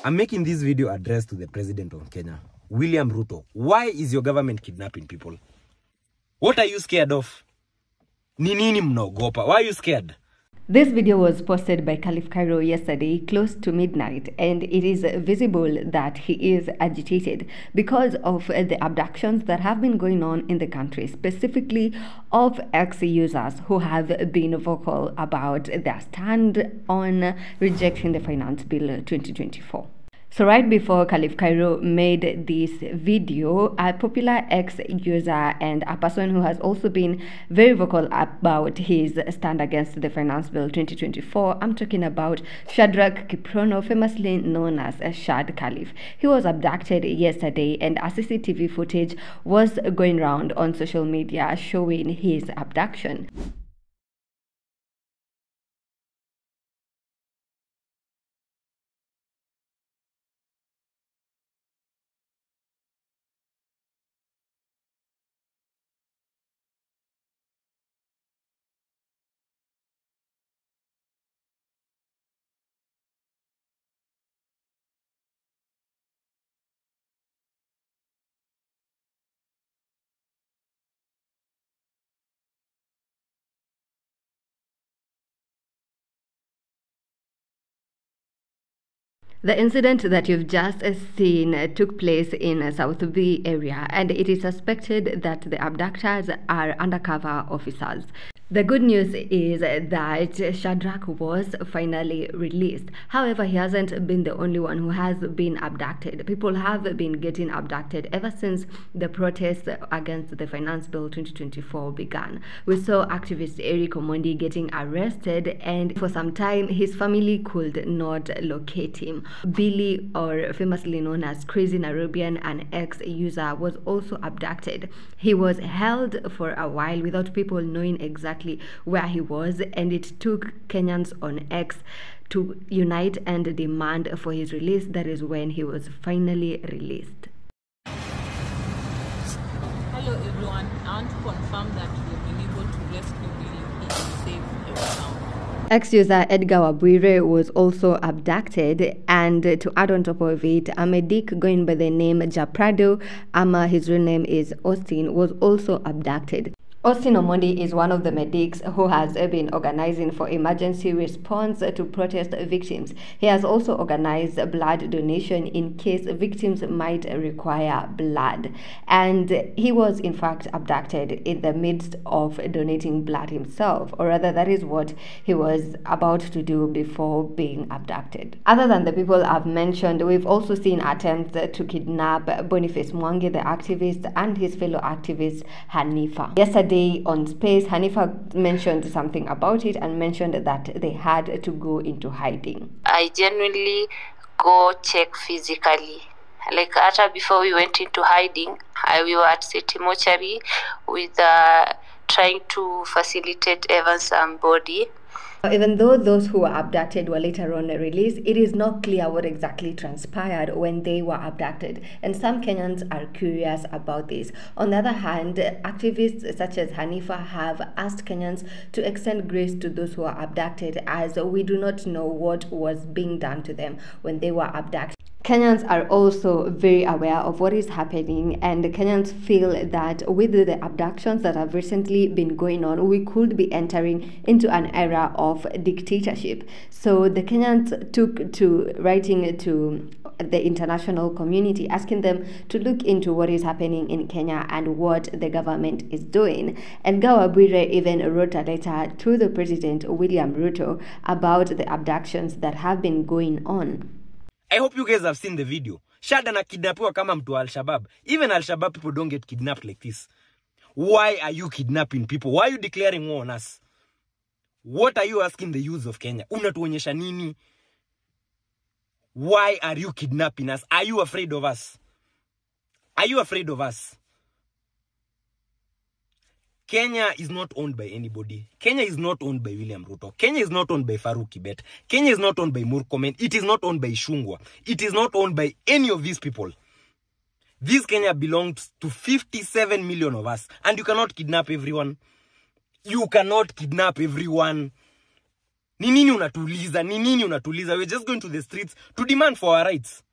I'm making this video addressed to the President of Kenya, William Ruto. Why is your government kidnapping people? What are you scared of? Ni nini mnaogopa? Why are you scared? This video was posted by Khalif Kairo yesterday close to midnight, and it is visible that he is agitated because of the abductions that have been going on in the country, specifically of ex-users who have been vocal about their stand on rejecting the Finance Bill 2024. So right before Khalif Kairo made this video, a popular ex-user and a person who has also been very vocal about his stand against the Finance Bill 2024, I'm talking about Shadrach Kiprono, famously known as Shad Khalif. He was abducted yesterday, and a CCTV footage was going around on social media showing his abduction. The incident that you've just seen took place in South B area, and it is suspected that the abductors are undercover officers. The good news is that Shadrach was finally released. However, he hasn't been the only one who has been abducted. People have been getting abducted ever since the protests against the Finance Bill 2024 began. We saw activist Erin Omondi getting arrested, and for some time his family could not locate him. Billy, or famously known as Crazy Nairobian, an ex-user, was also abducted. He was held for a while without people knowing exactly where he was, and it took Kenyans on X to unite and demand for his release. That is when he was finally released. Hello everyone, I want to confirm that we've been able to rescue Billy. He is safe and sound. Ex-user Edgar Wabwire was abducted, and to add on top of it, a medic going by the name Japrado, his real name is Austin, was also abducted. Austin Omondi is one of the medics who has been organizing for emergency response to protest victims. He has also organized blood donation in case victims might require blood. And he was in fact abducted in the midst of donating blood himself, or rather that is what he was about to do before being abducted. Other than the people I've mentioned, we've also seen attempts to kidnap Boniface Mwangi, the activist, and his fellow activist Hanifa. Yesterday on Space, Hanifa mentioned something about it and mentioned that they had to go into hiding. I genuinely go check physically. Like after before we went into hiding, we were at City Mortuary with trying to facilitate Evan's body. Even though those who were abducted were later on released, it is not clear what exactly transpired when they were abducted, and some Kenyans are curious about this. On the other hand, activists such as Hanifa have asked Kenyans to extend grace to those who are abducted, as we do not know what was being done to them when they were abducted. Kenyans are also very aware of what is happening, and Kenyans feel that with the abductions that have recently been going on, we could be entering into an era of dictatorship. So the Kenyans took to writing to the international community, asking them to look into what is happening in Kenya and what the government is doing. Edgar Wabwire even wrote a letter to the President William Ruto about the abductions that have been going on. I hope you guys have seen the video. Shad ana kidnapiwa kama mtu wa Al-Shabaab. Even Al-Shabaab people don't get kidnapped like this. Why are you kidnapping people? Why are you declaring war on us? What are you asking the youth of Kenya? Unatuonyesha nini? Why are you kidnapping us? Are you afraid of us? Are you afraid of us? Kenya is not owned by anybody. Kenya is not owned by William Ruto. Kenya is not owned by Farouk Kibet. Kenya is not owned by Murkomen. It is not owned by Shungwa. It is not owned by any of these people. This Kenya belongs to 57 million of us. And you cannot kidnap everyone. You cannot kidnap everyone. Ni nini unatuuliza? We're just going to the streets to demand for our rights.